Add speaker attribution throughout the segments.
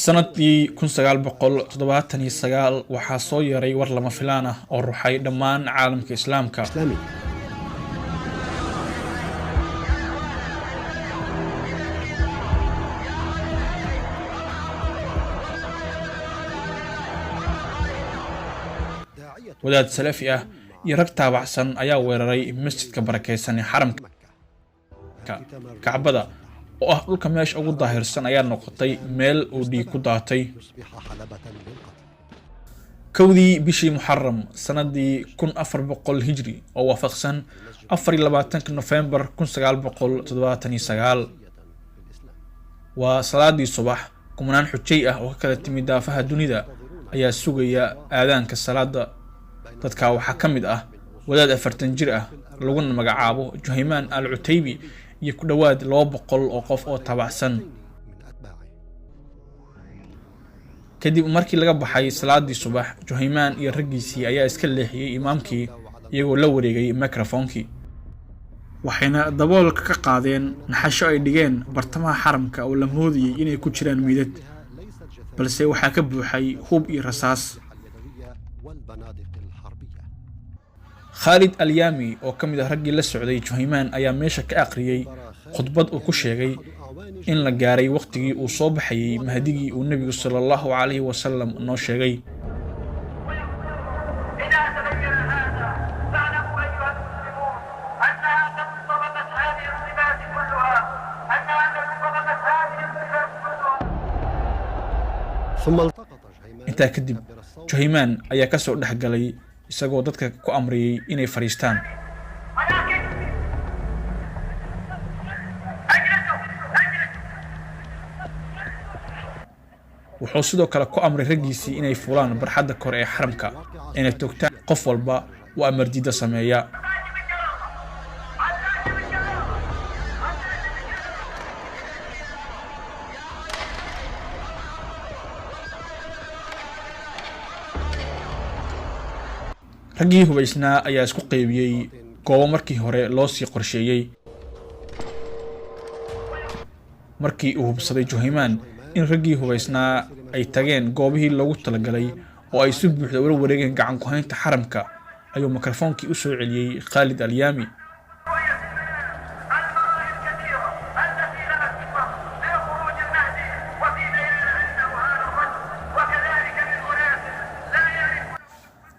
Speaker 1: sanadkii 1979 waxaa soo yaray war lama filaan ah oo ruxay dhammaan caalamka islaamka. wadaad salafi ah iyo rag taabacsan ayaa weeraray masjidka barakeysan ee xaramka Kacbada oo ah dhulka meesha ugu daahirsan ayaa noqotay meel uu dhiig ku daatay. kowdii bishii Muharram sanadii 1400 hijri oo waafaqsan 24 November 1979 waa salaadii subax. kumanaan xujay ah oo ka kala timid daafaha dunida ayaa sugaya aadaanka salaada. dadka waxaa ka mid ah wadaad 40 jir ah laguna magacaabo Juhayman al-Utaybi iyo ku dhawaad 200 oo qof oo taabacsan. kadib markii laga baxay salaadii subax, Juhayman iyo raggiisii ayaa iska leexiyay imaamkii iyagoo la wareegay microphone-kii, waxayna daboolka ka qaadeen naxasho ay dhigeen bartamaha xaramka oo la moodayay inay ku jiraan meydad, balse waxaa ka buuxay hub iyo rasaas. Khalid al-Yami oo ka mid ah raggii la socday Juhayman ayaa meesha ka aqriyay khudbad uu ku sheegay in la gaaray waqtigii uu soo baxayay mahdigii uu nabigu sallallahu alayhi wa sallam noo sheegay. intaa kadib Juhayman ayaa ka soo dhaxgalay isagoo dadka ku amriyay inay fariistaan. wuxuu sidoo kale ku amray raggiisii inay fuulaan barxadda kore ee xaramka inay toogtaan qof walba oo amar diida sameeya. raggii hubaysnaa ayaa isku qaybiyay goobo markii hore loo sii qorsheeyay. markii uu hubsaday Juhayman in raggii hubaysnaa ay tageen goobihii loogu talagalay oo ay si buuxda ula wareegeen gacan ku haynta xaramka, ayuu microphone-kii u soo celiyay Khalid al-Yami.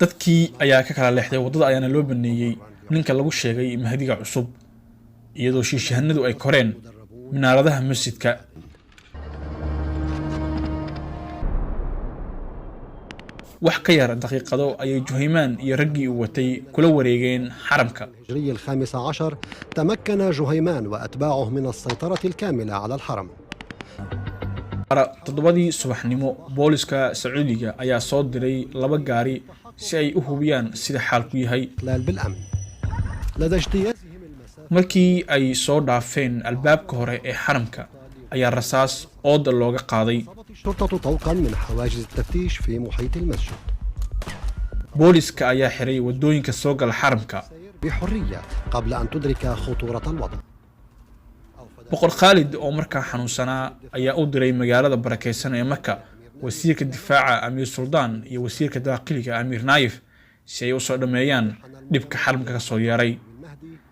Speaker 1: dadkii ayaa ka kala leexday wadada ayaana loo baneeyay ninka lagu sheegay mahdiga cusub, iyadoo shiishahanadu ay koreen minaaradaha masjidka. wax ka yar daqiiqado ayay Juhayman iyo raggii uu watay kula wareegeen xaramka.
Speaker 2: الهجري الخامس عشر تمكن جهيمان وأتباعه من السيطرة الكاملة على الحرم.
Speaker 1: todobadii subaxnimo booliska Sacuudiga ayaa soo diray 2 gaari si ay u hubiyaan sida xaalku yahay.
Speaker 2: بالأمن لدى اجتيازهم
Speaker 1: markii ay soo dhaafeen albaabka hore ee xaramka ayaa rasaas ooda looga qaaday.
Speaker 2: الشرطة طوقا من حواجز التفتيش في محيط المسجد.
Speaker 1: booliska ayaa xiray wadooyinka soo gala xaramka
Speaker 2: بحرية قبل أن تدرك خطورة الوضع.
Speaker 1: boqor Khalid oo markaa xanuunsanaa ayaa u diray magaalada barakeysan ee Makka wasiirka difaaca Amir Sultan iyo wasiirka daaqiliga Amir Naif si ay u soo dhameeyaan dhibka xaramka ka soo yeeray.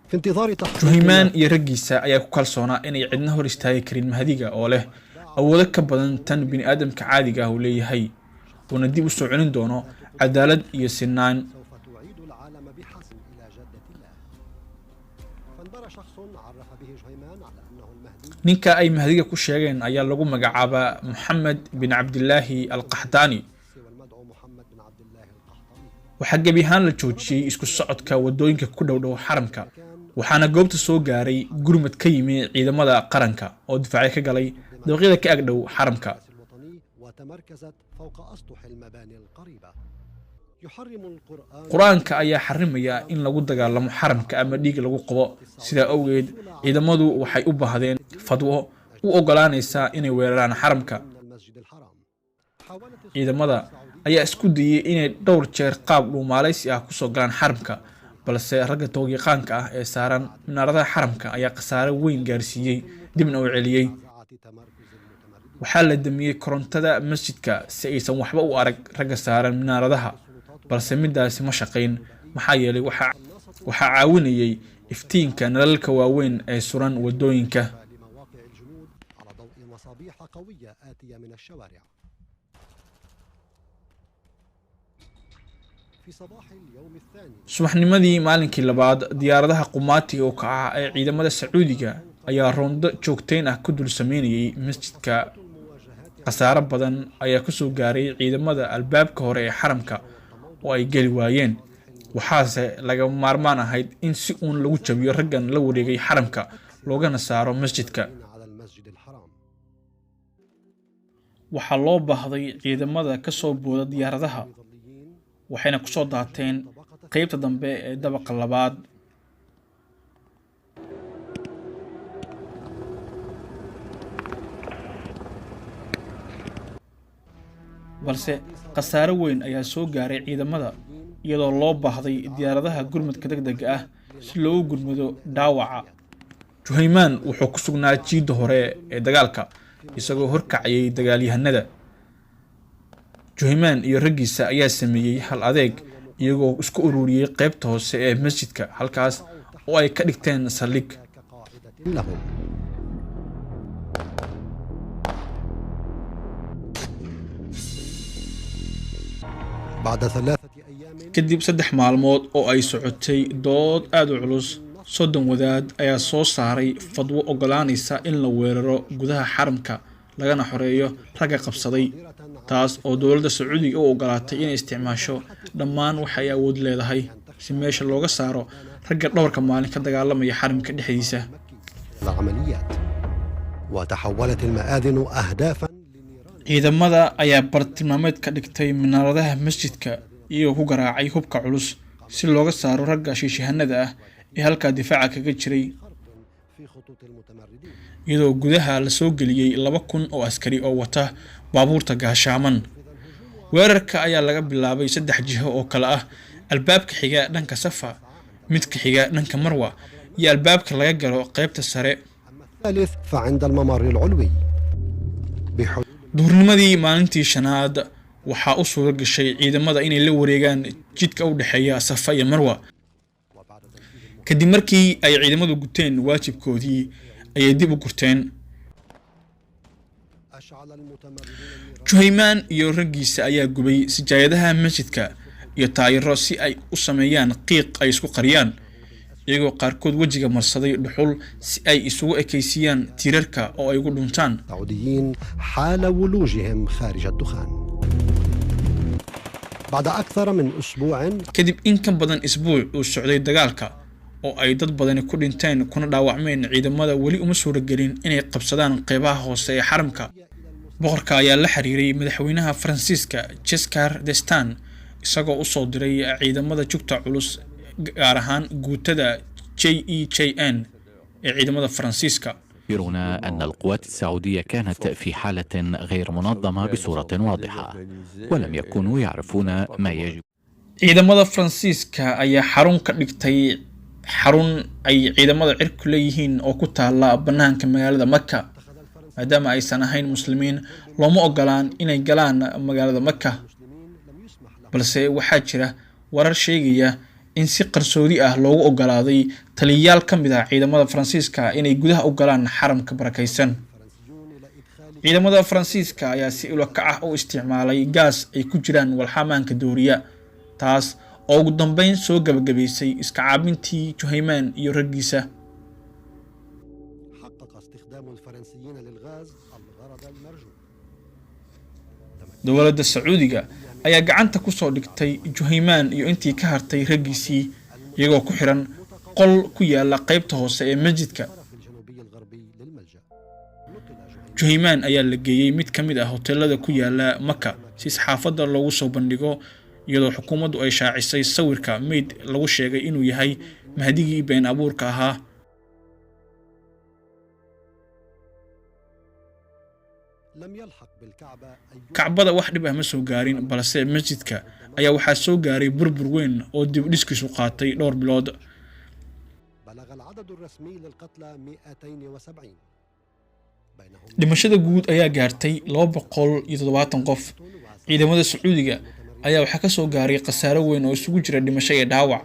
Speaker 2: في انتظار تحقيق
Speaker 1: Juhayman iyo raggiisa ayaa ku kalsoonaa inay cidna hor istaagi karin mahdiga oo leh awoodo ka badan tan bini aadamka caadiga ah uu leeyahay, una dib u soo celin doono cadaalad iyo sinaan.
Speaker 2: سوف تعيد العالم بحسم إلى جدة الله. فانبرى شخص عرف به جهيمان على أنه المهدي.
Speaker 1: ninka ay mahdiga ku sheegeen ayaa lagu magacaabaa Muhammad bin Abdillahi al-Qahtani.
Speaker 2: والمدعو محمد بن عبد الله القحطاني.
Speaker 1: waxaa gebi ahaan la joojiyay isku socodka wadooyinka ku dhow xaramka, waxaana goobta soo gaaray gurmad ka yimi ciidamada qaranka oo difaac ka galay dawaqyada ka agdhow xaramka.
Speaker 2: الوطني وتمركزت فوق أسطح المباني القريبة. يحرم القرآن
Speaker 1: quraanka ayaa xarimaya in lagu dagaalamo xaramka ama dhiig lagu qabo. sida awgeed ciidamadu waxay u baahdeen fadwo u ogolaanaysa inay weeraraan xaramka.
Speaker 2: من المسجد الحرام. حاولت
Speaker 1: ciidamada ayaa isku dayay inay dhowr jeer qaab dhuumaalaysi ah ku soo galaan xaramka, balse ragga toogiqaanka ah ee saaran minaaradaha xaramka ayaa khasaare weyn gaarsiiyay dibna u celiyay. waxaa la damiyey korontada masjidka si aysan waxba u arag ragga saaran minaaradaha, balse midaasi ma shaqayn maxaa yeelay waxaa caawinayay iftiinka nalalka waaweyn ee suran wadooyinka.
Speaker 2: لمواقع الجنود على ضوء مصابيح قوية آتية من الشوارع. في صباح اليوم الثاني
Speaker 1: subaxnimadii maalinkii labaad diyaaradaha qumaatiga u kaca ee ciidamada Sacuudiga ayaa roondo joogteyn ah ku dul sameynayay masjidka. khasaaro badan ayaa ku soo gaaray ciidamada albaabka hore ee xaramka oo ay geli waayeen, waxaase laga maarmaan ahayd in si uun lagu jabiyo raggan la wareegay xaramka loogana saaro masjidka.
Speaker 2: على المسجد الحرام.
Speaker 1: waxaa loo baahday ciidamada ka soo booda diyaaradaha, waxayna ku soo daateen qaybta dambe ee dabaqa labaad. balse khasaaro weyn ayaa soo gaaray ciidamada iyadoo loo baahday diyaaradaha gurmadka degdega ah si loogu gurmado dhaawaca. Juhaymaan wuxuu ku sugnaa jiidda hore ee dagaalka isagoo horkacayay dagaalyahanada. Juhaymaan iyo raggiisa ayaa sameeyey hal adeeg iyagoo isku ururiyey qaybta hoose ee masjidka, halkaas oo ay ka dhigteen saldhig.
Speaker 2: كقاعدة لهم. بعد 3 أيام
Speaker 1: kadib 3 maalmood oo ay socotay dood aad u culus, 30 wadaad ayaa soo saaray fadwo ogolaanaysa in la weeraro gudaha xaramka lagana xoreeyo ragga qabsaday, taas oo dowladda Sacuudiga u ogolaatay inay isticmaasho dhammaan waxa ay awood leedahay si meesha looga saaro ragga dhowrka maalin ka dagaalamaya xaramka dhexdiisa.
Speaker 2: العمليات وتحولت المآذن أهدافا لنيران
Speaker 1: ciidamada ayaa bartilmaameed ka dhigtay minaaradaha masjidka iyagoo ku garaacay hubka culus si looga saaro ragga shiishahanada ah ee halkaa difaaca kaga jiray,
Speaker 2: في خطوط المتمردين.
Speaker 1: iyadoo gudaha la soo geliyey 2,000 oo askari oo wata baabuurta gaashaaman. weerarka ayaa laga bilaabay 3 jiho oo kala ah albaabka xiga dhanka Safa, midka xiga dhanka Marwa, iyo albaabka laga galo qaybta sare.
Speaker 2: أما الثالث فعند الممر العلوي بحدود
Speaker 1: duhurnimadii maalintii shanaad waxaa u suura gashay ciidamada inay la wareegaan jidka u dhexeeya Safa iyo Marwa.
Speaker 2: وبعد تنفيذ
Speaker 1: kadib markii ay ciidamadu guteen waajibkoodii ayay dib u gurteen.
Speaker 2: أشعل المتمردون النيران
Speaker 1: Juhaymaan iyo raggiisa ayaa gubay sijaayadaha masjidka iyo taayiro si ay u sameeyaan qiiq ay isku qariyaan, iyagoo qaarkood wejiga marsaday dhuxul si ay isugu ekeysiyaan tiirarka oo ay ugu dhuntaan.
Speaker 2: السعوديين حال ولوجهم خارج الدخان. بعد أكثر من أسبوع
Speaker 1: kadib in ka badan isbuuc uu socday dagaalka oo ay dad badani ku dhinteen kuna dhaawacmeen, ciidamada weli uma suuragelin inay qabsadaan qeybaha hoose ee xaramka. boqorka ayaa la xiriiray madaxweynaha Faransiiska Giscard d'Estaing isagoo u soo diray ciidamada jugta culus, gaar ahaan guutada JEJN ee ciidamada Faransiiska.
Speaker 3: يخبرنا أن القوات السعودية كانت في حالة غير منظمة بصورة واضحة ولم يكونوا يعرفون ما يجب.
Speaker 1: ciidamada Faransiiska ayaa xarun ka dhigtay xarun ay ciidamada cirku leeyihiin oo ku taala banaanka magaalada Makka, maadaama aysan ahayn muslimiin looma ogolaan inay galaan magaalada Makka. balse waxaa jira warar sheegaya in si qarsoodi ah loogu ogolaaday taliyayaal ka mid ah ciidamada Faransiiska inay gudaha u galaan xaramka barakaysan. ciidamada Faransiiska ayaa si ilo kac ah u isticmaalay gaas ay ku jiraan walxamaanka dooriya, taas oo ugu dambeyn soo gabagabaysay iska caabintii Juhaymaan iyo raggiisa.
Speaker 2: حقق استخدام الفرنسيين للغاز الغرض المرجو.
Speaker 1: dowladda Sacuudiga ayaa gacanta ku soo dhigtay Juhaymaan iyo intii ka hartay raggiisii iyagoo ku xiran qol ku yaala qaybta hoose ee masjidka.
Speaker 2: الطرف الجنوبي الغربي للملجأ. نقل جهيمان
Speaker 1: Juhaymaan ayaa la geeyey mid ka mid ah hoteelada ku yaala Makka si saxaafadda loogu soo bandhigo, iyadoo xukuumaddu ay shaacisay sawirka meyd lagu sheegay inuu yahay mahdigii been abuurka ahaa.
Speaker 2: لم يلحق بالكعبة أي
Speaker 1: kacbada wax dhib ah ma soo gaarin, balse masjidka ayaa waxaa soo gaaray burbur weyn oo dib dhiskiisu qaatay dhowr bilood.
Speaker 2: بلغ العدد الرسمي للقتلى 270.
Speaker 1: dhimashada guud ayaa gaartay 270 qof. ciidamada Sacuudiga ayaa waxaa ka soo gaaray khasaaro weyn oo isugu jira dhimasho iyo dhaawac.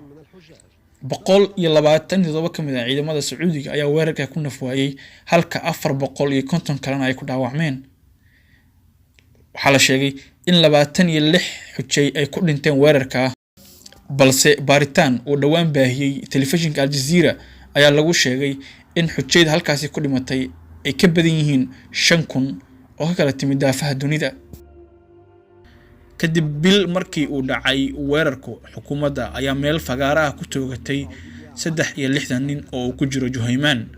Speaker 1: 127 ka mid ah ciidamada Sacuudiga ayaa weerarka ku naf waayay halka 450 kalena ay ku dhaawacmeen. waxaa la sheegay in 26 xujay ay ku dhinteen weerarka, balse baaritaan uu dhawaan baahiyay telefishinka Al Jazeera ayaa lagu sheegay in xujayda halkaasi ku dhimatay ay ka badan yihiin 5,000 oo ka kala timid daafaha dunida. kadib bil markii uu dhacay weerarku, xukuumadda ayaa meel fagaaraha ku toogatay 63 nin oo ku jiro Juhaymaan.